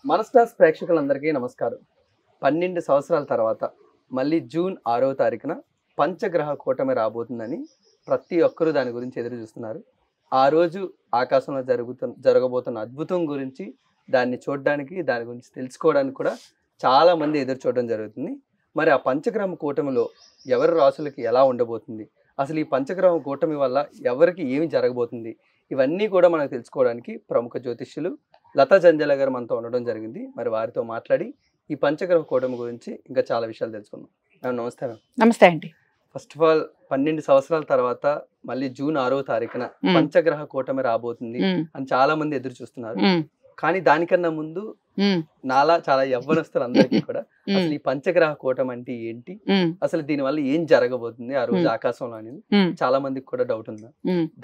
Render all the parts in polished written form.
మన స్టార్స్ ప్రేక్షకులందరికీ నమస్కారం. 12 సంవత్సరాల తర్వాత మళ్ళీ జూన్ 6వ తారీఖున పంచగ్రహ కూటమి రాబోతుందని ప్రతి ఒక్కరూ దాని గురించి ఎదురు చూస్తున్నారు. ఆ రోజు ఆకాశంలో జరగబోతున్న అద్భుతం గురించి, దాన్ని చూడడానికి, దాని గురించి తెలుసుకోవడానికి కూడా చాలా మంది ఎదురు చూడడం జరుగుతుంది. మరి ఆ పంచగ్రహ కూటమిలో ఎవరి రాసులకి ఎలా ఉండబోతుంది, అసలు ఈ పంచగ్రహ కూటమి వల్ల ఎవరికి ఏమి జరగబోతుంది, ఇవన్నీ కూడా మనకు తెలుసుకోవడానికి ప్రముఖ జ్యోతిష్యులు లతా జంజాల గారు మనతో ఉండడం జరిగింది. మరి వారితో మాట్లాడి ఈ పంచగ్రహ కూటమి గురించి ఇంకా చాలా విషయాలు తెలుసుకుందాం. మ్యామ్ నమస్తే. మ్యామ్ నమస్తే అండి. ఫస్ట్ ఆఫ్ ఆల్ 12 సంవత్సరాల తర్వాత మళ్ళీ జూన్ 6వ తారీఖున పంచగ్రహ కూటమి రాబోతుంది అని చాలా మంది ఎదురు చూస్తున్నారు. కానీ దానికన్నా ముందు నాలా చాలా యవ్వనస్తులు అందరికీ కూడా అసలు ఈ పంచగ్రహ కూటమి అంటే ఏంటి, అసలు దీని వల్ల ఏం జరగబోతుంది ఆ రోజు ఆకాశంలో అనేది చాలా మందికి కూడా డౌట్ ఉందా?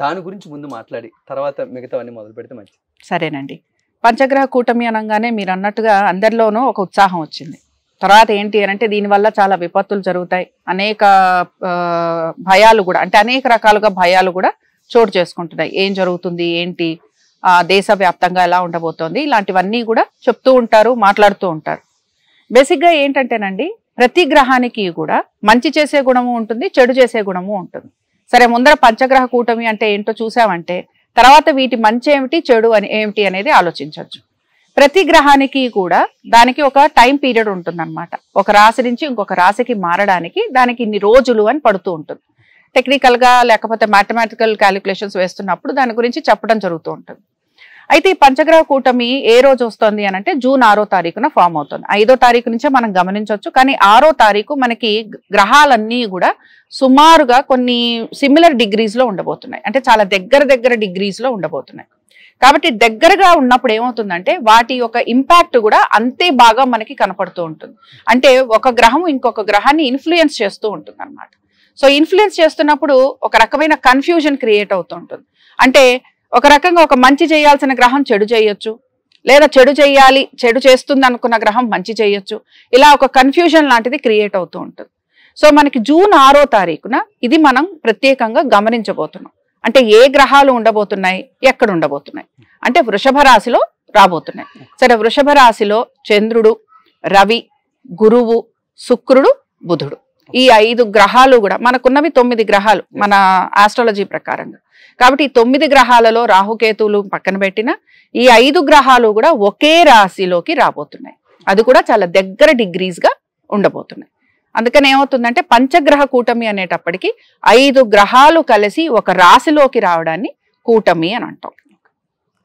దాని గురించి ముందు మాట్లాడి తర్వాత మిగతావన్నీ మొదలు పెడితే మంచిది. సరేనండి. పంచగ్రహ కూటమి అనగానే మీరు అన్నట్టుగా అందరిలోనూ ఒక ఉత్సాహం వచ్చింది. తర్వాత ఏంటి అని అంటే దీనివల్ల చాలా విపత్తులు జరుగుతాయి, అనేక భయాలు కూడా, అంటే అనేక రకాలుగా భయాలు కూడా చోటు చేసుకుంటున్నాయి. ఏం జరుగుతుంది, ఏంటి, దేశవ్యాప్తంగా ఎలా ఉండబోతోంది, ఇలాంటివన్నీ కూడా చెప్తూ ఉంటారు, మాట్లాడుతూ ఉంటారు. బేసిక్గా ఏంటంటేనండి, ప్రతి గ్రహానికి కూడా మంచి చేసే గుణము ఉంటుంది, చెడు చేసే గుణము ఉంటుంది. సరే, ముందర పంచగ్రహ కూటమి అంటే ఏంటో చూసామంటే తర్వాత వీటి మంచి ఏమిటి, చెడు అని ఏమిటి అనేది ఆలోచించవచ్చు. ప్రతి గ్రహానికి కూడా దానికి ఒక టైం పీరియడ్ ఉంటుందన్నమాట. ఒక రాశి నుంచి ఇంకొక రాశికి మారడానికి దానికి ఇన్ని రోజులు అని పడుతూ ఉంటుంది. టెక్నికల్గా లేకపోతే మ్యాథమెటికల్ క్యాలిక్యులేషన్స్ వేస్తున్నప్పుడు దాని గురించి చెప్పడం జరుగుతూ ఉంటుంది. అయితే ఈ పంచగ్రహ కూటమి ఏ రోజు వస్తుంది అని అంటే జూన్ 6వ తారీఖున ఫామ్ అవుతుంది. 5వ తారీఖు నుంచే మనం గమనించవచ్చు. కానీ 6వ తారీఖు మనకి గ్రహాలన్నీ కూడా సుమారుగా కొన్ని సిమిలర్ డిగ్రీస్లో ఉండబోతున్నాయి, అంటే చాలా దగ్గర డిగ్రీస్లో ఉండబోతున్నాయి. కాబట్టి దగ్గరగా ఉన్నప్పుడు ఏమవుతుందంటే వాటి యొక్క ఇంపాక్ట్ కూడా అంతే బాగా మనకి కనపడుతూ ఉంటుంది. అంటే ఒక గ్రహం ఇంకొక గ్రహాన్ని ఇన్ఫ్లుయెన్స్ చేస్తూ ఉంటుంది అన్నమాట. సో ఇన్ఫ్లుయెన్స్ చేస్తున్నప్పుడు ఒక రకమైన కన్ఫ్యూజన్ క్రియేట్ అవుతూ ఉంటుంది. అంటే ఒక రకంగా ఒక మంచి చేయాల్సిన గ్రహం చెడు చేయొచ్చు, లేదా చెడు చేయాలి, చెడు చేస్తుంది అనుకున్న గ్రహం మంచి చేయొచ్చు. ఇలా ఒక కన్ఫ్యూజన్ లాంటిది క్రియేట్ అవుతూ ఉంటుంది. సో మనకి జూన్ 6వ తారీఖున ఇది మనం ప్రత్యేకంగా గమనించబోతున్నాం. అంటే ఏ గ్రహాలు ఉండబోతున్నాయి, ఎక్కడ ఉండబోతున్నాయి అంటే వృషభ రాశిలో రాబోతున్నాయి. సరే, వృషభ రాశిలో చంద్రుడు, రవి, గురువు, శుక్రుడు, బుధుడు, ఈ 5 గ్రహాలు కూడా మనకున్నవి 9 గ్రహాలు మన ఆస్ట్రాలజీ ప్రకారంగా. కాబట్టి ఈ 9 గ్రహాలలో రాహుకేతువులు పక్కన పెట్టిన ఈ 5 గ్రహాలు కూడా ఒకే రాశిలోకి రాబోతున్నాయి. అది కూడా చాలా దగ్గర డిగ్రీస్గా ఉండబోతున్నాయి. అందుకని ఏమవుతుందంటే పంచగ్రహ కూటమి అనేటప్పటికీ 5 గ్రహాలు కలిసి ఒక రాశిలోకి రావడాన్ని కూటమి అని అంటాం.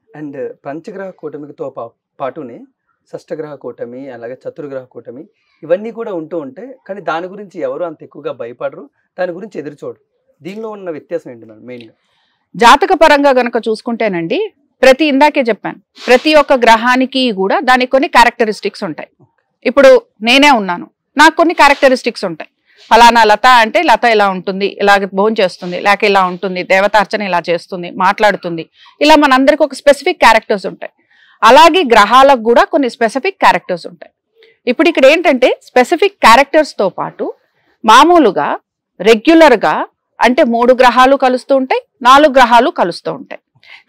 అండ్ పంచగ్రహ కూటమితో పాటునే షష్టగ్రహ కూటమి, అలాగే చతుర్గ్రహ కూటమి, ఇవన్నీ కూడా ఉంటూ ఉంటాయి. కానీ దాని గురించి ఎవరు అంత ఎక్కువగా భయపడరు, దాని గురించి ఎదురు చూడరు. దీనిలో ఉన్న వ్యత్యాసం ఏంటి మేడం? మెయిన్గా జాతక పరంగా గనక చూసుకుంటేనండి, ఇందాకే చెప్పాను, ప్రతి ఒక్క గ్రహానికి కూడా దానికి కొన్ని క్యారెక్టరిస్టిక్స్ ఉంటాయి. ఇప్పుడు నేనే ఉన్నాను, నాకు కొన్ని క్యారెక్టరిస్టిక్స్ ఉంటాయి. ఫలానా లత అంటే లత ఇలా ఉంటుంది, ఇలాగ భోజనం చేస్తుంది, లేక ఇలా ఉంటుంది, దేవతార్చన ఇలా చేస్తుంది, మాట్లాడుతుంది, ఇలా మనందరికి ఒక స్పెసిఫిక్ క్యారెక్టర్స్ ఉంటాయి. అలాగే గ్రహాలకు కూడా కొన్ని స్పెసిఫిక్ క్యారెక్టర్స్ ఉంటాయి. ఇప్పుడు ఇక్కడ ఏంటంటే స్పెసిఫిక్ క్యారెక్టర్స్తో పాటు మామూలుగా రెగ్యులర్గా అంటే 3 గ్రహాలు కలుస్తూ ఉంటాయి, 4 గ్రహాలు కలుస్తూ ఉంటాయి.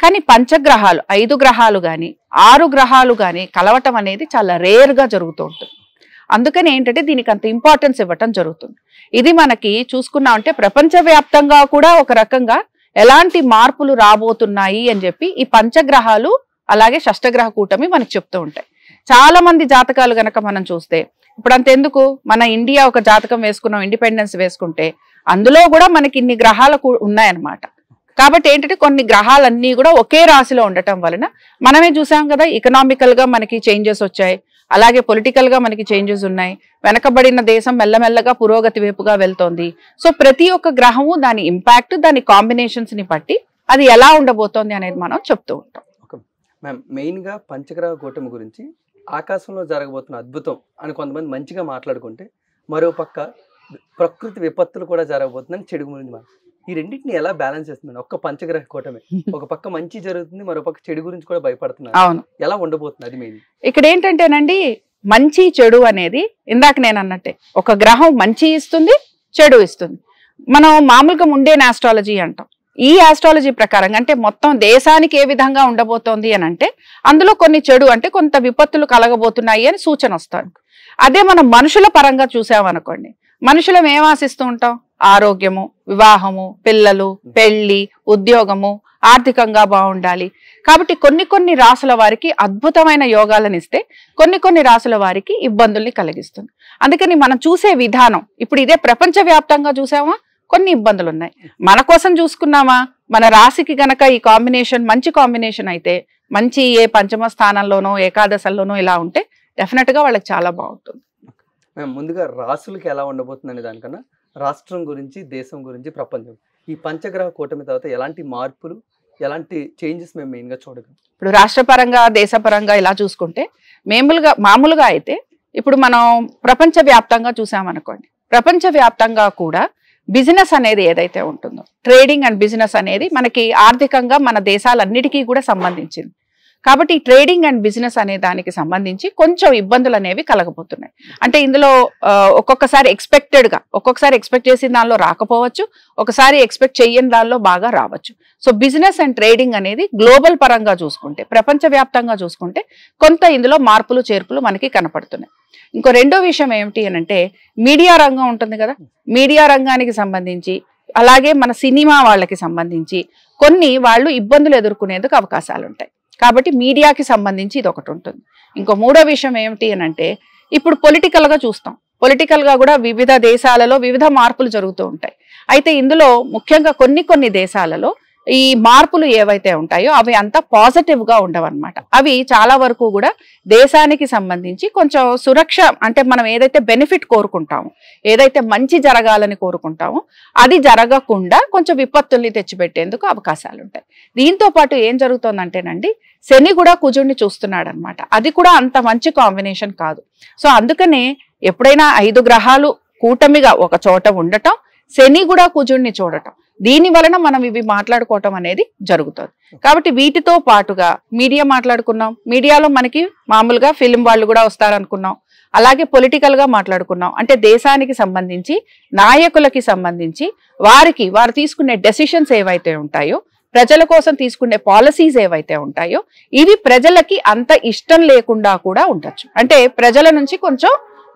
కానీ పంచగ్రహాలు 5 గ్రహాలు కానీ 6 గ్రహాలు కానీ కలవటం అనేది చాలా రేర్గా జరుగుతూ ఉంటుంది. అందుకని ఏంటంటే దీనికి అంత ఇంపార్టెన్స్ ఇవ్వటం జరుగుతుంది. ఇది మనకి చూసుకున్నామంటే ప్రపంచవ్యాప్తంగా కూడా ఒక రకంగా ఎలాంటి మార్పులు రాబోతున్నాయి అని చెప్పి ఈ పంచగ్రహాలు అలాగే షష్టగ్రహ కూటమి మనకు చెప్తూ ఉంటాయి. చాలా మంది జాతకాలు గనక మనం చూస్తే, ఇప్పుడు అంతెందుకు మన ఇండియా ఒక జాతకం వేసుకున్నాం, ఇండిపెండెన్స్ వేసుకుంటే అందులో కూడా మనకి ఇన్ని గ్రహాలు ఉన్నాయన్నమాట. కాబట్టి ఏంటంటే కొన్ని గ్రహాలన్నీ కూడా ఒకే రాశిలో ఉండటం వలన మనమే చూసాం కదా, ఎకనామికల్గా మనకి చేంజెస్ వచ్చాయి, అలాగే పొలిటికల్గా మనకి చేంజెస్ ఉన్నాయి, వెనకబడిన దేశం మెల్లమెల్లగా పురోగతి వైపుగా వెళ్తోంది. సో ప్రతి ఒక్క గ్రహము దాని ఇంపాక్ట్, దాని కాంబినేషన్స్ని బట్టి అది ఎలా ఉండబోతోంది అనేది మనం చెప్తూ ఉంటాం. మ్యామ్, మెయిన్గా పంచగ్రహ కూటమి గురించి ఆకాశంలో జరగబోతున్న అద్భుతం అని కొంతమంది మంచిగా మాట్లాడుకుంటే, మరో పక్క ప్రకృతి విపత్తులు కూడా జరగబోతుందని చెడు గురించి ఈ రెండింటిని ఎలా బ్యాలెన్స్ చేస్తుంది? ఒక్క పంచగ్రహ కూటమి ఒక పక్క మంచి జరుగుతుంది, మరో పక్క చెడు గురించి కూడా భయపడుతున్నారు. అవును, ఎలా ఉండబోతుంది అది మెయిన్. ఇక్కడ ఏంటంటేనండి, మంచి చెడు అనేది ఇందాక నేను అన్నట్టే ఒక గ్రహం మంచి ఇస్తుంది, చెడు ఇస్తుంది. మనం మామూలుగా ముండేన్ ఆస్ట్రాలజీ అంటాం. ఈ ఆస్ట్రాలజీ ప్రకారంగా అంటే మొత్తం దేశానికి ఏ విధంగా ఉండబోతోంది అని అంటే అందులో కొన్ని చెడు అంటే కొంత విపత్తులు కలగబోతున్నాయి అని సూచన వస్తుంది. అదే మనం మనుషుల పరంగా చూసామనుకోండి, మనుషులం ఏం ఆశిస్తూ ఉంటాం? ఆరోగ్యము, వివాహము, పిల్లలు, పెళ్లి, ఉద్యోగము, ఆర్థికంగా బాగుండాలి. కాబట్టి కొన్ని రాసుల వారికి అద్భుతమైన యోగాలను ఇస్తే కొన్ని రాసుల వారికి ఇబ్బందుల్ని కలిగిస్తుంది. అందుకని మనం చూసే విధానం ఇప్పుడు ఇదే ప్రపంచవ్యాప్తంగా చూసామా, కొన్ని ఇబ్బందులు ఉన్నాయి. మన కోసం చూసుకున్నామా, మన రాశికి గనక ఈ కాంబినేషన్ మంచి కాంబినేషన్ అయితే, మంచి ఏ పంచమ స్థానంలోనో ఏకాదశల్లోనో ఇలా ఉంటే డెఫినెట్ గా వాళ్ళకి చాలా బాగుంటుంది. ముందుగా రాసులకి ఎలా ఉండబోతుంది అనే దానికన్నా రాష్ట్రం గురించి, దేశం గురించి, ప్రపంచం ఈ పంచగ్రహ కూటమి తర్వాత ఎలాంటి మార్పులు, ఎలాంటి చేంజెస్ మేము మెయిన్గా చూడగలం? ఇప్పుడు రాష్ట్రపరంగా, దేశపరంగా ఇలా చూసుకుంటే మామూలుగా అయితే ఇప్పుడు మనం ప్రపంచవ్యాప్తంగా చూసామనుకోండి, ప్రపంచవ్యాప్తంగా కూడా బిజినెస్ అనేది ఏదైతే ఉంటుందో, ట్రేడింగ్ అండ్ బిజినెస్ అనేది మనకి ఆర్థికంగా మన దేశాలన్నిటికీ కూడా సంబంధించింది. కాబట్టి ట్రేడింగ్ అండ్ బిజినెస్ అనే దానికి సంబంధించి కొంచెం ఇబ్బందులు అనేవి కలగబోతున్నాయి. అంటే ఇందులో ఒక్కొక్కసారి ఎక్స్పెక్ట్ చేసిన దానిలో రాకపోవచ్చు, ఒకసారి ఎక్స్పెక్ట్ చేయని దానిలో బాగా రావచ్చు. సో బిజినెస్ అండ్ ట్రేడింగ్ అనేది గ్లోబల్ పరంగా చూసుకుంటే, ప్రపంచవ్యాప్తంగా చూసుకుంటే కొంత ఇందులో మార్పులు చేర్పులు మనకి కనపడుతున్నాయి. ఇంకో రెండో విషయం ఏమిటి అని అంటే మీడియా రంగం ఉంటుంది కదా, మీడియా రంగానికి సంబంధించి అలాగే మన సినిమా వాళ్ళకి సంబంధించి కొన్ని వాళ్ళు ఇబ్బందులు ఎదుర్కొనేందుకు అవకాశాలు ఉంటాయి. కాబట్టి మీడియాకి సంబంధించి ఇది ఒకటి ఉంటుంది. ఇంకో మూడో విషయం ఏమిటి అని అంటే ఇప్పుడు పొలిటికల్ గా చూస్తాం, పొలిటికల్ గా కూడా వివిధ దేశాలలో వివిధ మార్పులు జరుగుతూ ఉంటాయి. అయితే ఇందులో ముఖ్యంగా కొన్ని దేశాలలో ఈ మార్పులు ఏవైతే ఉంటాయో అవి అంత పాజిటివ్ గా ఉండవన్నమాట. అవి చాలా వరకు కూడా దేశానికి సంబంధించి కొంచెం సురక్ష అంటే మనం ఏదైతే బెనిఫిట్ కోరుకుంటామో, ఏదైతే మంచి జరగాలని కోరుకుంటామో అది జరగకుండా కొంచెం విపత్తుల్ని తెచ్చిపెట్టేందుకు అవకాశాలు ఉంటాయి. దీంతో పాటు ఏం జరుగుతుందంటేనండి, శని కూడా కుజుడిని చూస్తున్నాడు అనమాట. అది కూడా అంత మంచి కాంబినేషన్ కాదు. సో అందుకనే ఎప్పుడైనా 5 గ్రహాలు కూటమిగా ఒక చోట ఉండటం, శని కూడా కుజుడిని చూడటం, దీని వలన మనం ఇవి మాట్లాడుకోవటం అనేది జరుగుతుంది. కాబట్టి వీటితో పాటుగా మీడియా మాట్లాడుకున్నాం, మీడియాలో మనకి మామూలుగా ఫిలిం వాళ్ళు కూడా వస్తారనుకున్నాం, అలాగే పొలిటికల్ గా మాట్లాడుకున్నాం. అంటే దేశానికి సంబంధించి, నాయకులకి సంబంధించి వారు తీసుకునే డెసిషన్స్ ఏవైతే ఉంటాయో, ప్రజల కోసం తీసుకునే పాలసీస్ ఏవైతే ఉంటాయో ఇవి ప్రజలకి అంత ఇష్టం లేకుండా కూడా ఉండొచ్చు. అంటే ప్రజల నుంచి కొంచెం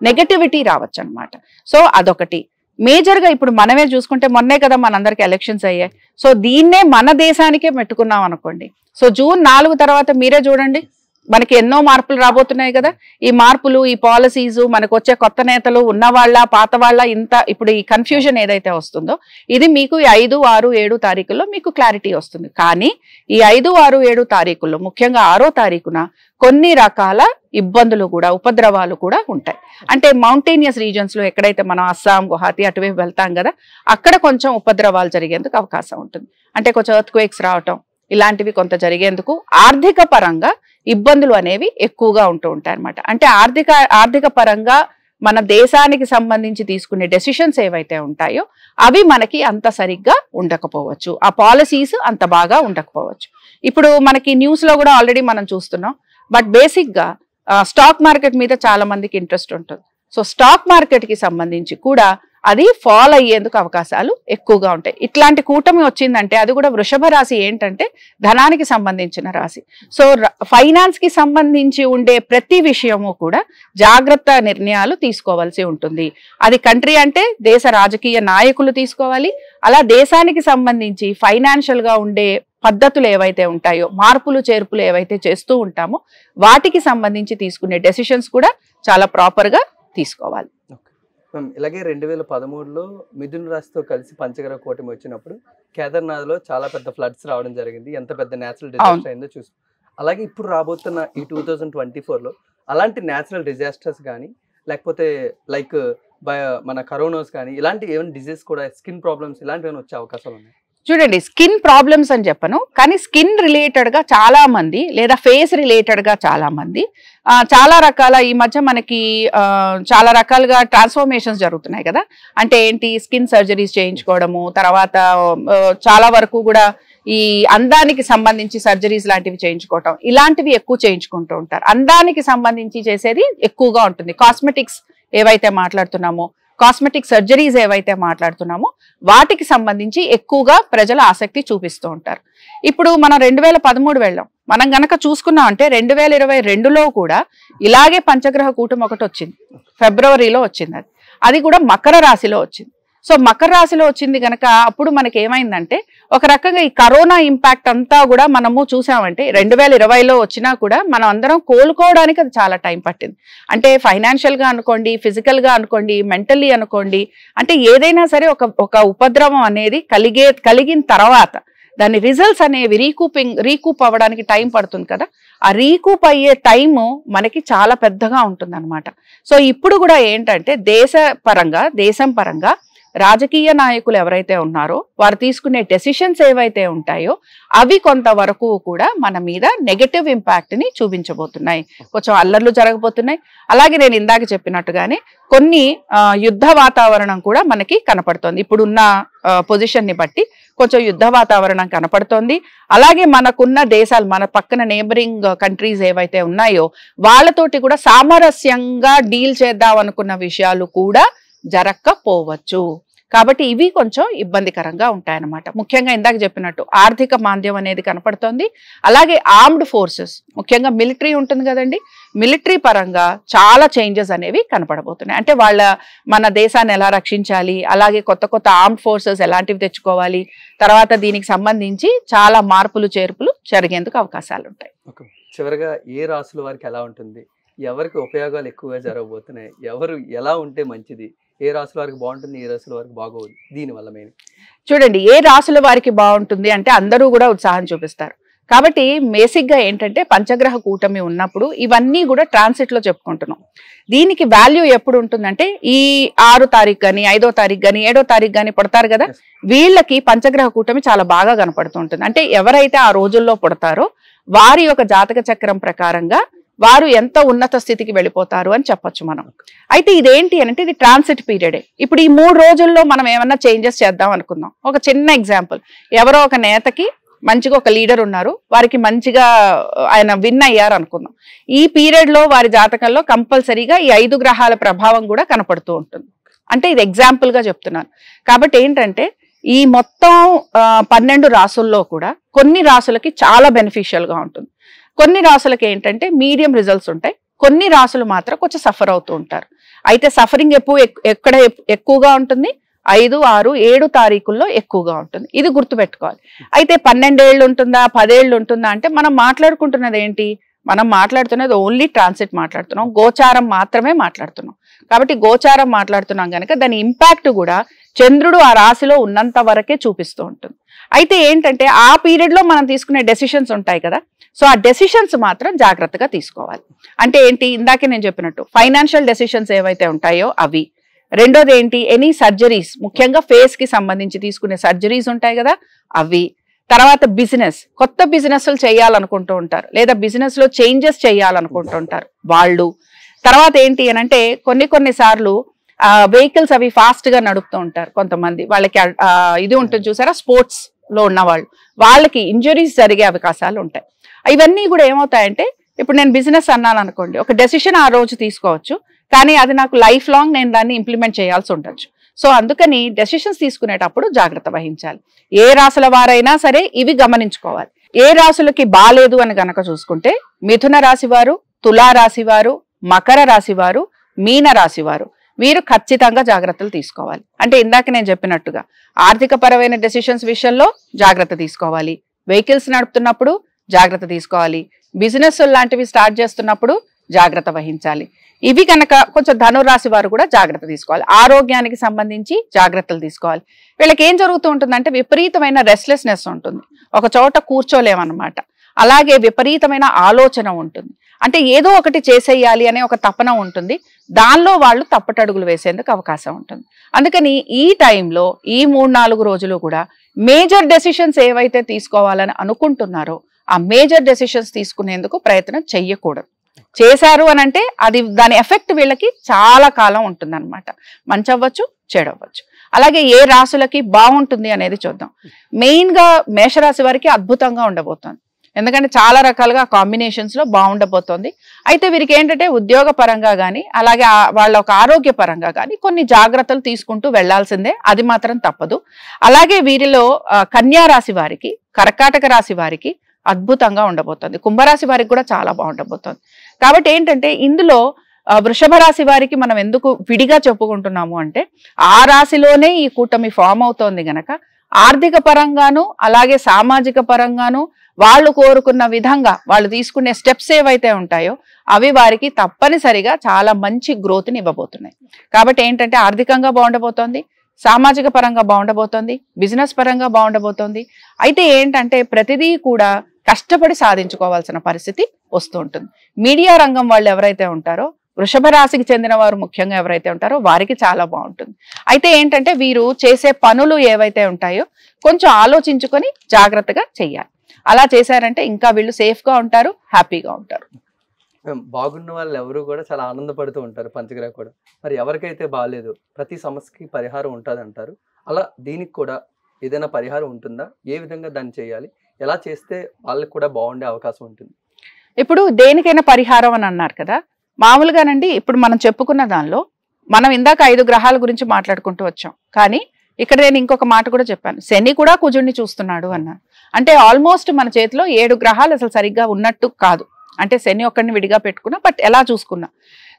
నెగటివిటీ రావచ్చు అనమాట. సో అదొకటి మేజర్ గా. ఇప్పుడు మనమే చూసుకుంటే మొన్నే కదా మనందరికి ఎలక్షన్స్ అయ్యాయి. సో దీన్నే మన దేశానికే పెట్టుకున్నాం అనుకోండి. సో జూన్ 4 తర్వాత మీరే చూడండి, మనకి ఎన్నో మార్పులు రాబోతున్నాయి కదా. ఈ మార్పులు, ఈ పాలసీస్, మనకు వచ్చే కొత్త నేతలు, ఉన్నవాళ్ళ పాత వాళ్ళ, ఇంత ఇప్పుడు ఈ కన్ఫ్యూజన్ ఏదైతే వస్తుందో ఇది మీకు 5, 6, 7 తారీఖుల్లో మీకు క్లారిటీ వస్తుంది. కానీ ఈ 5, 6, 7 తారీఖుల్లో ముఖ్యంగా 6వ తారీఖున కొన్ని రకాల ఇబ్బందులు కూడా, ఉపద్రవాలు కూడా ఉంటాయి. అంటే మౌంటేనియస్ రీజన్స్ లో ఎక్కడైతే మనం అస్సాం, గువాహతి అటువైపు వెళ్తాం కదా, అక్కడ కొంచెం ఉపద్రవాలు జరిగేందుకు అవకాశం ఉంటుంది. అంటే కొంచెం ఎర్త్క్వేక్స్ రావటం ఇలాంటివి కొంత జరిగేందుకు, ఆర్థిక పరంగా ఇబ్బందులు అనేవి ఎక్కువగా ఉంటూ ఉంటాయి అన్నమాట. అంటే ఆర్థిక పరంగా మన దేశానికి సంబంధించి తీసుకునే డెసిషన్స్ ఏవైతే ఉంటాయో అవి మనకి అంత సరిగ్గా ఉండకపోవచ్చు, ఆ పాలసీస్ అంత బాగా ఉండకపోవచ్చు. ఇప్పుడు మనకి న్యూస్ లో కూడా ఆల్రెడీ మనం చూస్తున్నాం. బట్ బేసిక్ గా స్టాక్ మార్కెట్ మీద చాలా మందికి ఇంట్రెస్ట్ ఉంటుంది. సో స్టాక్ మార్కెట్ కి సంబంధించి కూడా అది ఫాల్ అయ్యేందుకు అవకాశాలు ఎక్కువగా ఉంటాయి. ఇట్లాంటి కూటమి వచ్చిందంటే అది కూడా వృషభ రాశి ఏంటంటే ధనానికి సంబంధించిన రాశి. సో ఫైనాన్స్ కి సంబంధించి ఉండే ప్రతి విషయము కూడా జాగ్రత్త నిర్ణయాలు తీసుకోవాల్సి ఉంటుంది. అది కంట్రీ అంటే దేశ రాజకీయ నాయకులు తీసుకోవాలి. అలా దేశానికి సంబంధించి ఫైనాన్షియల్ గా ఉండే పద్ధతులు ఏవైతే ఉంటాయో, మార్పులు చేర్పులు ఏవైతే చేస్తూ ఉంటామో వాటికి సంబంధించి తీసుకునే డెసిషన్స్ కూడా చాలా ప్రాపర్ గా తీసుకోవాలి. ఇలాగే 2013లో మిథున రాశితో కలిసి పంచగ్రహ కూటమి వచ్చినప్పుడు కేదార్నాథ్ లో చాలా పెద్ద ఫ్లడ్స్ రావడం జరిగింది. ఎంత పెద్ద నేచురల్ డిజాస్టర్ అయిందో చూసాం. అలాగే ఇప్పుడు రాబోతున్న ఈ 2024లో అలాంటి నేచురల్ డిజాస్టర్స్ కానీ, లేకపోతే లైక్ మన కరోనాస్ కానీ, ఇలాంటి ఏమైనా డిజీజ్ కూడా, స్కిన్ ప్రాబ్లమ్స్ ఇలాంటివి ఏమైనా వచ్చే అవకాశాలు ఉన్నాయి? చూడండి, స్కిన్ ప్రాబ్లమ్స్ అని చెప్పను, కానీ స్కిన్ రిలేటెడ్ గా చాలా మంది, లేదా ఫేస్ రిలేటెడ్ గా చాలా మంది చాలా రకాల ఈ మధ్య మనకి చాలా రకాలుగా ట్రాన్స్ఫర్మేషన్స్ జరుగుతున్నాయి కదా. అంటే ఏంటి, స్కిన్ సర్జరీస్ చేయించుకోవడము, తర్వాత చాలా వరకు కూడా ఈ అందానికి సంబంధించి సర్జరీస్ లాంటివి చేయించుకోవటం, ఇలాంటివి ఎక్కువ చేయించుకుంటూ ఉంటారు. అందానికి సంబంధించి చేసేది ఎక్కువగా ఉంటుంది. కాస్మెటిక్స్ ఏవైతే మాట్లాడుతున్నామో, కాస్మెటిక్ సర్జరీస్ ఏవైతే మాట్లాడుతున్నామో వాటికి సంబంధించి ఎక్కువగా ప్రజలు ఆసక్తి చూపిస్తూ ఉంటారు. ఇప్పుడు మనం 2013 వెళ్ళాం. మనం గనక చూసుకున్నాం అంటే 2022లో కూడా ఇలాగే పంచగ్రహ కూటమి ఒకటి వచ్చింది. ఫిబ్రవరిలో వచ్చింది. అది కూడా మకర రాశిలో వచ్చింది. సో మకర రాశిలో వచ్చింది గనక అప్పుడు మనకి ఏమైందంటే ఒక రకంగా ఈ కరోనా ఇంపాక్ట్ అంతా కూడా మనము చూసామంటే 2020లో వచ్చినా కూడా మనం అందరం కోలుకోవడానికి అది చాలా టైం పట్టింది. అంటే ఫైనాన్షియల్ గా అనుకోండి, ఫిజికల్ గా అనుకోండి, మెంటల్లీ అనుకోండి, అంటే ఏదైనా సరే ఒక ఉపద్రవం అనేది కలిగిన తర్వాత దాని రిజల్ట్స్ అనేవి రీకూప్ అవ్వడానికి టైం పడుతుంది కదా. ఆ రీకూప్ అయ్యే టైము మనకి చాలా పెద్దగా ఉంటుంది అనమాట. సో ఇప్పుడు కూడా ఏంటంటే దేశం పరంగా రాజకీయ నాయకులు ఎవరైతే ఉన్నారో వారు తీసుకునే డెసిషన్స్ ఏవైతే ఉంటాయో అవి కొంతవరకు కూడా మన మీద నెగటివ్ ఇంపాక్ట్ ని చూపించబోతున్నాయి. కొంచెం అల్లర్లు జరగబోతున్నాయి. అలాగే నేను ఇందాక చెప్పినట్టుగానే కొన్ని యుద్ధ వాతావరణం కూడా మనకి కనపడుతోంది. ఇప్పుడున్న పొజిషన్ ని బట్టి కొంచెం యుద్ధ వాతావరణం కనపడుతోంది. అలాగే మనకున్న దేశాలు, మన పక్కన నేబరింగ్ కంట్రీస్ ఏవైతే ఉన్నాయో వాళ్ళతోటి కూడా సామరస్యంగా డీల్ చేద్దాం అనుకున్న విషయాలు కూడా జరగకపోవచ్చు. కాబట్టి ఇవి కొంచెం ఇబ్బందికరంగా ఉంటాయన్నమాట. ముఖ్యంగా ఇందాక చెప్పినట్టు ఆర్థిక మాంద్యం అనేది కనపడుతోంది. అలాగే ఆర్మ్డ్ ఫోర్సెస్, ముఖ్యంగా మిలిటరీ ఉంటుంది కదండి, మిలిటరీ పరంగా చాలా చేంజెస్ అనేవి కనపడబోతున్నాయి. అంటే మన దేశాన్ని ఎలా రక్షించాలి, అలాగే కొత్త ఆర్మ్డ్ ఫోర్సెస్ ఎలాంటివి తెచ్చుకోవాలి, తర్వాత దీనికి సంబంధించి చాలా మార్పులు చేర్పులు జరిగేందుకు అవకాశాలు ఉంటాయి. చివరిగా ఏ రాసుల వారికి ఎలా ఉంటుంది, ఎవరికి ఉపయోగాలు ఎక్కువగా జరగబోతున్నాయి, ఎవరు ఎలా ఉంటే మంచిది, ఏ రాసుల వారికి బాగుంటుంది, ఏ రాసుల వారికి బాగోదు, దీనివల్ల మెయిన్ చూడండి. ఏ రాసుల వారికి బాగుంటుంది అంటే అందరూ కూడా ఉత్సాహం చూపిస్తారు. కాబట్టి బేసిక్గా ఏంటంటే పంచగ్రహ కూటమి ఉన్నప్పుడు ఇవన్నీ కూడా ట్రాన్సిట్ లో చెప్పుకుంటున్నాం. దీనికి వాల్యూ ఎప్పుడు ఉంటుందంటే ఈ 6వ తారీఖు కానీ 5వ తారీఖు కానీ 7వ తారీఖు కానీ పుడతారు కదా, వీళ్ళకి పంచగ్రహ కూటమి చాలా బాగా కనపడుతూ ఉంటుంది. అంటే ఎవరైతే ఆ రోజుల్లో పుడతారో వారి యొక్క జాతక చక్రం ప్రకారంగా వారు ఎంత ఉన్నత స్థితికి వెళ్ళిపోతారు అని చెప్పొచ్చు మనం. అయితే ఇదేంటి అంటే ఇది ట్రాన్సిట్ పీరియడే. ఇప్పుడు ఈ 3 రోజుల్లో మనం ఏమన్నా చేంజెస్ చేద్దాం అనుకుందాం. ఒక చిన్న ఎగ్జాంపుల్, ఎవరో ఒక నేతకి మంచిగా ఒక లీడర్ ఉన్నారు, వారికి మంచిగా ఆయన విన్ అయ్యారు అనుకుందాం. ఈ పీరియడ్ లో వారి జాతకంలో కంపల్సరీగా ఈ 5 గ్రహాల ప్రభావం కూడా కనపడుతూ ఉంటుంది. అంటే ఇది ఎగ్జాంపుల్ గా చెప్తున్నాను. కాబట్టి ఏంటంటే ఈ మొత్తం 12 రాసుల్లో కూడా కొన్ని రాసులకి చాలా బెనిఫిషియల్ గా ఉంటుంది, కొన్ని రాసులకి ఏంటంటే మీడియం రిజల్ట్స్ ఉంటాయి, కొన్ని రాసులు మాత్రం కొంచెం సఫర్ అవుతూ ఉంటారు. అయితే సఫరింగ్ ఎక్కడ ఎక్కువగా ఉంటుంది, 5, 6, 7 తారీఖుల్లో ఎక్కువగా ఉంటుంది. ఇది గుర్తుపెట్టుకోవాలి. అయితే 12 ఏళ్ళు ఉంటుందా, 10 ఏళ్ళు ఉంటుందా అంటే మనం మాట్లాడుకుంటున్నది ఏంటి, మనం మాట్లాడుతున్నది ఓన్లీ ట్రాన్సిట్ మాట్లాడుతున్నాం, గోచారం మాత్రమే మాట్లాడుతున్నాం. కాబట్టి గోచారం మాట్లాడుతున్నాం కనుక దాని ఇంపాక్ట్ కూడా చంద్రుడు ఆ రాశిలో ఉన్నంత వరకే చూపిస్తూ ఉంటుంది. అయితే ఏంటంటే ఆ పీరియడ్ లో మనం తీసుకునే డెసిషన్స్ ఉంటాయి కదా, సో ఆ డెసిషన్స్ మాత్రం జాగ్రత్తగా తీసుకోవాలి. అంటే ఏంటి, ఇందాకే నేను చెప్పినట్టు ఫైనాన్షియల్ డెసిషన్స్ ఏవైతే ఉంటాయో అవి. రెండోది ఏంటి, ఎనీ సర్జరీస్, ముఖ్యంగా ఫేస్ కి సంబంధించి తీసుకునే సర్జరీస్ ఉంటాయి కదా అవి. తర్వాత కొత్త బిజినెస్లు చేయాలనుకుంటూ ఉంటారు, లేదా బిజినెస్ లో చేంజెస్ చేయాలనుకుంటూ ఉంటారు వాళ్ళు. తర్వాత ఏంటి అని అంటే కొన్ని సార్లు వెహికల్స్ అవి ఫాస్ట్ గా నడుపుతూ ఉంటారు కొంతమంది, వాళ్ళకి ఇది ఉంటుంది చూసారా, స్పోర్ట్స్ లో ఉన్న వాళ్ళకి ఇంజరీస్ జరిగే అవకాశాలు ఉంటాయి. ఇవన్నీ కూడా ఏమవుతాయంటే, ఇప్పుడు నేను బిజినెస్ అన్నాను అనుకోండి, ఒక డెసిషన్ ఆ రోజు తీసుకోవచ్చు, కానీ అది నాకు లైఫ్ లాంగ్ నేను దాన్ని ఇంప్లిమెంట్ చేయాల్సి ఉండొచ్చు. సో అందుకని డెసిషన్స్ తీసుకునేటప్పుడు జాగ్రత్త వహించాలి. ఏ రాశుల వారైనా సరే ఇవి గమనించుకోవాలి. ఏ రాశులకి బాలేదు అని గనక చూసుకుంటే మిథున రాశి వారు, తులా రాశి వారు, మకర రాశి వారు, మీన రాశి వారు, వీరు ఖచ్చితంగా జాగ్రత్తలు తీసుకోవాలి. అంటే ఇందాక నేను చెప్పినట్టుగా ఆర్థిక పరమైన డెసిషన్స్ విషయంలో జాగ్రత్త తీసుకోవాలి, వెహికల్స్ నడుపుతున్నప్పుడు జాగ్రత్త తీసుకోవాలి, బిజినెస్ లాంటివి స్టార్ట్ చేస్తున్నప్పుడు జాగ్రత్త వహించాలి. ఇవి కనుక కొంచెం ధనురాశి వారు కూడా జాగ్రత్త తీసుకోవాలి. ఆరోగ్యానికి సంబంధించి జాగ్రత్తలు తీసుకోవాలి. వీళ్ళకి ఏం జరుగుతూ ఉంటుందంటే విపరీతమైన రెస్ట్లెస్నెస్ ఉంటుంది, ఒక చోట కూర్చోలేమన్నమాట. అలాగే విపరీతమైన ఆలోచన ఉంటుంది, అంటే ఏదో ఒకటి చేసేయాలి అనే ఒక తపన ఉంటుంది, దానిలో వాళ్ళు తప్పటడుగులు వేసేందుకు అవకాశం ఉంటుంది. అందుకని ఈ టైంలో ఈ 3-4 రోజులు కూడా మేజర్ డెసిషన్స్ ఏవైతే తీసుకోవాలని అనుకుంటున్నారో ఆ మేజర్ డెసిషన్స్ తీసుకునేందుకు ప్రయత్నం చెయ్యకూడదు. చేశారు అని అంటే అది దాని ఎఫెక్ట్ వీళ్ళకి చాలా కాలం ఉంటుంది అనమాట, మంచి అవ్వచ్చు చెడు అవ్వచ్చు. అలాగే ఏ రాశులకి బాగుంటుంది అనేది చూద్దాం. మెయిన్ గా మేషరాశి వారికి అద్భుతంగా ఉండబోతోంది. ఎందుకంటే చాలా రకాలుగా కాంబినేషన్స్ లో బాగుండబోతోంది. అయితే వీరికి ఏంటంటే ఉద్యోగ పరంగా కానీ అలాగే వాళ్ళ ఒక ఆరోగ్య పరంగా కానీ కొన్ని జాగ్రత్తలు తీసుకుంటూ వెళ్లాల్సిందే, అది మాత్రం తప్పదు. అలాగే వీరిలో కన్యా రాశి వారికి, కర్కాటక రాశి వారికి అద్భుతంగా ఉండబోతోంది. కుంభరాశి వారికి కూడా చాలా బాగుండబోతోంది. కాబట్టి ఏంటంటే ఇందులో వృషభ రాశి వారికి మనం ఎందుకు విడిగా చెప్పుకుంటున్నాము అంటే ఆ రాశిలోనే ఈ కూటమి ఫామ్ అవుతోంది గనక ఆర్థిక పరంగాను అలాగే సామాజిక పరంగాను వాళ్ళు కోరుకున్న విధంగా వాళ్ళు తీసుకునే స్టెప్స్ ఏవైతే ఉంటాయో అవి వారికి తప్పనిసరిగా చాలా మంచి గ్రోత్ని ఇవ్వబోతున్నాయి. కాబట్టి ఏంటంటే ఆర్థికంగా బాగుండబోతోంది, సామాజిక పరంగా బాగుండబోతోంది, బిజినెస్ పరంగా బాగుండబోతోంది. అయితే ఏంటంటే ప్రతిదీ కూడా కష్టపడి సాధించుకోవాల్సిన పరిస్థితి వస్తూ ఉంటుంది. మీడియా రంగం వాళ్ళు ఎవరైతే ఉంటారో, వృషభ రాశికి చెందిన వారు ముఖ్యంగా ఎవరైతే ఉంటారో వారికి చాలా బాగుంటుంది. అయితే ఏంటంటే వీరు చేసే పనులు ఏవైతే ఉంటాయో కొంచెం ఆలోచించుకొని జాగ్రత్తగా చెయ్యాలి. అలా చేశారంటే ఇంకా వీళ్ళు సేఫ్గా ఉంటారు, హ్యాపీగా ఉంటారు. బాగున్న వాళ్ళు ఎవరు కూడా చాలా ఆనందపడుతూ ఉంటారు పంచగ్రహ కూడా. మరి ఎవరికైతే బాగాలేదు ప్రతి సమస్యకి పరిహారం ఉంటుంది అంటారు, అలా దీనికి కూడా ఏదైనా పరిహారం ఉంటుందా? ఏ విధంగా దాన్ని చేయాలి? ఎలా చేస్తే వాళ్ళకి కూడా బాగుండే అవకాశం ఉంటుంది? ఇప్పుడు దేనికైనా పరిహారం అని అన్నారు కదా, మామూలుగానండి ఇప్పుడు మనం చెప్పుకున్న దానిలో మనం ఇందాక 5 గ్రహాల గురించి మాట్లాడుకుంటూ వచ్చాం. కానీ ఇక్కడ నేను ఇంకొక మాట కూడా చెప్పాను, శని కూడా కుజుడిని చూస్తున్నాడు అన్నాను. అంటే ఆల్మోస్ట్ మన చేతిలో 7 గ్రహాలు అసలు సరిగ్గా ఉన్నట్టు కాదు. అంటే శని ఒక్కడిని విడిగా పెట్టుకున్నా, బట్ ఎలా చూసుకున్నా.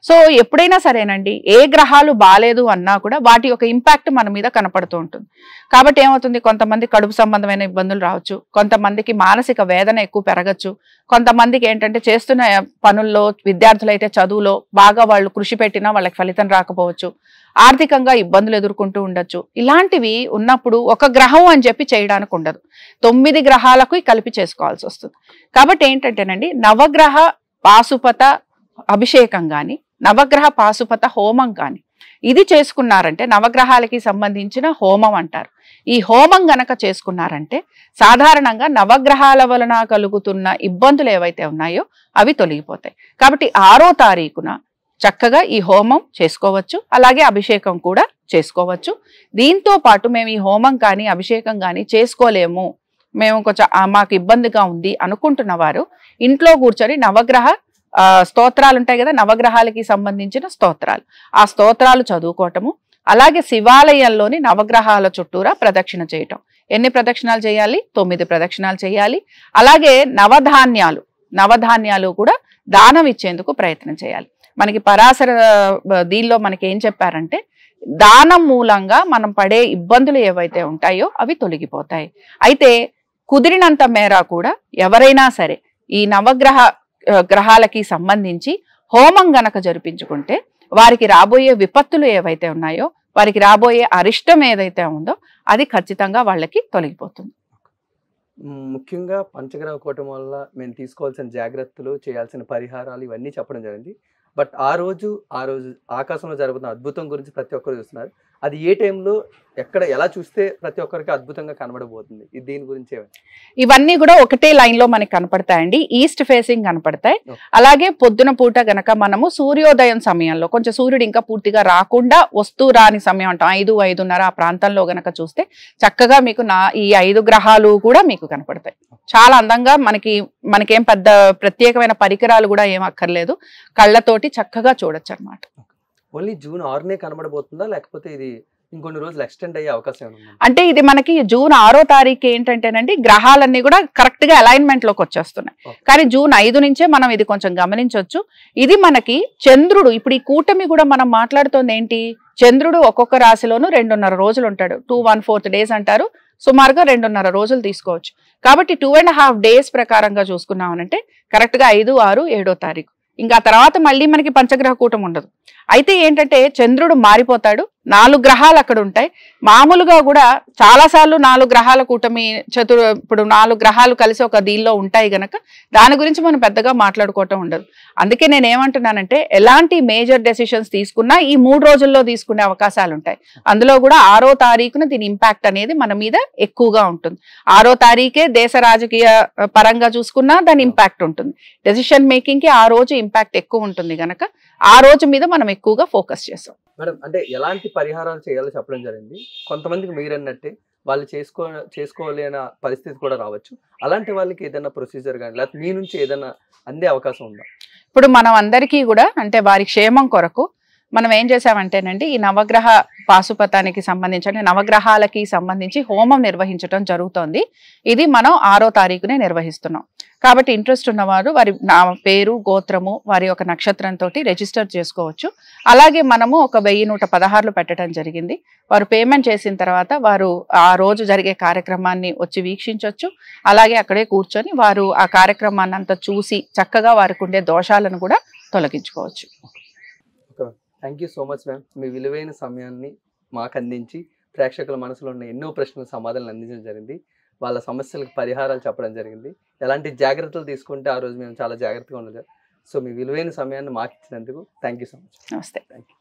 సో ఎప్పుడైనా సరేనండి, ఏ గ్రహాలు బాలేదు అన్నా కూడా వాటి యొక్క ఇంపాక్ట్ మన మీద కనపడుతూ ఉంటుంది. కాబట్టి ఏమవుతుంది, కొంతమంది కడుపు సంబంధమైన ఇబ్బందులు రావచ్చు, కొంతమందికి మానసిక వేదన ఎక్కువ పెరగచ్చు, కొంతమందికి ఏంటంటే చేస్తున్న పనుల్లో విద్యార్థులైతే చదువులో బాగా వాళ్ళు కృషి పెట్టినా వాళ్ళకి ఫలితం రాకపోవచ్చు, ఆర్థికంగా ఇబ్బందులు ఎదుర్కొంటూ ఉండొచ్చు. ఇలాంటివి ఉన్నప్పుడు ఒక గ్రహం అని చెప్పి చేయడానికి ఉండదు, 9 గ్రహాలకు కలిపి చేసుకోవాల్సి వస్తుంది. కాబట్టి ఏంటంటేనండి, నవగ్రహ పాశుపత అభిషేకం కానీ నవగ్రహ పాశుపత హోమం కానీ ఇది చేసుకున్నారంటే నవగ్రహాలకి సంబంధించిన హోమం అంటారు. ఈ హోమం గనక చేసుకున్నారంటే సాధారణంగా నవగ్రహాల వలన కలుగుతున్న ఇబ్బందులు ఏవైతే ఉన్నాయో అవి తొలగిపోతాయి. కాబట్టి 6వ తారీఖున చక్కగా ఈ హోమం చేసుకోవచ్చు, అలాగే అభిషేకం కూడా చేసుకోవచ్చు. దీంతో పాటు మేము ఈ హోమం కానీ అభిషేకం కానీ చేసుకోలేము, మేము కొంచెం మాకు ఇబ్బందిగా ఉంది అనుకుంటున్న వారు ఇంట్లో కూర్చొని నవగ్రహ స్తోత్రాలు ఉంటాయి కదా, నవగ్రహాలకి సంబంధించిన స్తోత్రాలు, ఆ స్తోత్రాలు చదువుకోవటము, అలాగే శివాలయంలోని నవగ్రహాల చుట్టూరా ప్రదక్షిణ చేయటం. ఎన్ని ప్రదక్షిణాలు చేయాలి? 9 ప్రదక్షిణాలు చేయాలి. అలాగే నవధాన్యాలు కూడా దానం ఇచ్చేందుకు ప్రయత్నం చేయాలి. మనకి పరాశర దీనిలో మనకి ఏం చెప్పారంటే దానం మూలంగా మనం పడే ఇబ్బందులు ఏవైతే ఉంటాయో అవి తొలగిపోతాయి. అయితే కుదిరినంత మేర కూడా ఎవరైనా సరే ఈ గ్రహాలకి సంబంధించి హోమం గనక జరిపించుకుంటే వారికి రాబోయే విపత్తులు ఏవైతే ఉన్నాయో, వారికి రాబోయే అరిష్టం ఏదైతే ఉందో అది ఖచ్చితంగా వాళ్ళకి తొలగిపోతుంది. ముఖ్యంగా పంచగ్రహ కూటమి వల్ల మేము తీసుకోవాల్సిన జాగ్రత్తలు, చేయాల్సిన పరిహారాలు ఇవన్నీ చెప్పడం జరిగింది. బట్ ఆ రోజు ఆకాశంలో జరుగుతున్న అద్భుతం గురించి ప్రతి ఒక్కరు చూస్తున్నారు. అది ఏ టైంలో ఎక్కడ ఎలా చూస్తే ప్రతి ఒక్కరికి అద్భుతంగా కనబడబోతుంది, దీని గురించి ఇవన్నీ కూడా ఒకటే లైన్ లో మనకి కనపడతాయండి. ఈస్ట్ ఫేసింగ్ కనపడతాయి. అలాగే పొద్దున పూట గనక మనము సూర్యోదయం సమయంలో కొంచెం సూర్యుడు ఇంకా పూర్తిగా రాకుండా వస్తూ రాని సమయం అంటాం, 5, 5:30 ఆ ప్రాంతంలో గనక చూస్తే చక్కగా మీకు ఈ 5 గ్రహాలు కూడా మీకు కనపడతాయి. చాలా అందంగా మనకేం పెద్ద ప్రత్యేకమైన పరికరాలు కూడా ఏం అక్కర్లేదు, కళ్ళతోటి చక్కగా చూడొచ్చు అనమాట. ఓన్లీ జూన్ 6నే కనబడబోతుందా, లేకపోతే ఇది ఇంకొన్ని రోజులు ఎక్స్టెండ్ అయ్యే అవకాశం ఉంది? అంటే ఇది మనకి జూన్ 6వ తారీఖు ఏంటంటేనండి, గ్రహాలన్నీ కూడా కరెక్ట్ గా అలైన్మెంట్ లోకి వచ్చేస్తున్నాయి. కానీ జూన్ 5 నుంచే మనం ఇది కొంచెం గమనించవచ్చు. ఇది మనకి చంద్రుడు, ఇప్పుడు ఈ కూటమి కూడా మనం మాట్లాడుతోంది ఏంటి, చంద్రుడు ఒక్కొక్క రాశిలోనూ 2.5 రోజులు ఉంటాడు, 2¼ డేస్ అంటారు, సుమారుగా 2.5 రోజులు తీసుకోవచ్చు. కాబట్టి 2.5 డేస్ ప్రకారంగా చూసుకున్నామనంటే కరెక్ట్ గా 5, 6, 7వ తారీఖు. ఇంకా తర్వాత మళ్ళీ మనకి పంచగ్రహ కూటమి ఉండదు. అయితే ఏంటంటే చంద్రుడు మారిపోతాడు, 4 గ్రహాలు అక్కడ ఉంటాయి. మామూలుగా కూడా చాలాసార్లు 4 గ్రహాల కూటమి ఇప్పుడు 4 గ్రహాలు కలిసి ఒక దీనిలో ఉంటాయి గనక దాని గురించి మనం పెద్దగా మాట్లాడుకోవటం ఉండదు. అందుకే నేను ఏమంటున్నానంటే ఎలాంటి మేజర్ డెసిషన్స్ తీసుకున్నా ఈ 3 రోజుల్లో తీసుకునే అవకాశాలు ఉంటాయి. అందులో కూడా 6వ తారీఖున దీని ఇంపాక్ట్ అనేది మన మీద ఎక్కువగా ఉంటుంది. 6వ తారీఖే దేశ రాజకీయ పరంగా చూసుకున్నా దాని ఇంపాక్ట్ ఉంటుంది. డెసిషన్ మేకింగ్ కి ఆ రోజు ఇంపాక్ట్ ఎక్కువ ఉంటుంది గనక ఆ రోజు మీద మనం ఎక్కువగా ఫోకస్ చేస్తాం. మేడం, అంటే ఎలాంటి పరిహారాలు చేయాలో చెప్పడం జరిగింది. కొంతమందికి మీరు అన్నట్టే వాళ్ళు చేసుకోలేని పరిస్థితి కూడా రావచ్చు. అలాంటి వాళ్ళకి ఏదైనా ప్రొసీజర్ కానీ లేకపోతే మీ నుంచి ఏదైనా అందే అవకాశం ఉందా? ఇప్పుడు మనం అందరికీ కూడా అంటే వారి క్షేమం కొరకు మనం ఏం చేసామంటేనండి, ఈ నవగ్రహ పాశుపతానికి సంబంధించి అంటే నవగ్రహాలకి సంబంధించి హోమం నిర్వహించడం జరుగుతోంది. ఇది మనం 6వ తారీఖునే నిర్వహిస్తున్నాం. కాబట్టి ఇంట్రెస్ట్ ఉన్నవారు వారి నా పేరు, గోత్రము, వారి యొక్క నక్షత్రంతో రిజిస్టర్ చేసుకోవచ్చు. అలాగే మనము ఒక 1116 పెట్టడం జరిగింది. వారు పేమెంట్ చేసిన తర్వాత వారు ఆ రోజు జరిగే కార్యక్రమాన్ని వచ్చి వీక్షించవచ్చు. అలాగే అక్కడే కూర్చొని వారు ఆ కార్యక్రమాన్ని అంతా చూసి చక్కగా వారికి ఉండే దోషాలను కూడా తొలగించుకోవచ్చు. Thank you so much ma'am. మీ విలువైన సమయాన్ని మాకు అందించి ప్రేక్షకుల మనసులో ఉన్న ఎన్నో ప్రశ్నలకు సమాధానాలు అందించడం జరిగింది. వాళ్ళ సమస్యలకు పరిహారాలు చెప్పడం జరిగింది. ఎలాంటి జాగ్రత్తలు తీసుకుంటే ఆ రోజు మేము చాలా జాగ్రత్తగా ఉండదు. సో మీ విలువైన సమయాన్ని మాకు ఇచ్చినందుకు థ్యాంక్ యూ సో మచ్. నమస్తే. Thank you.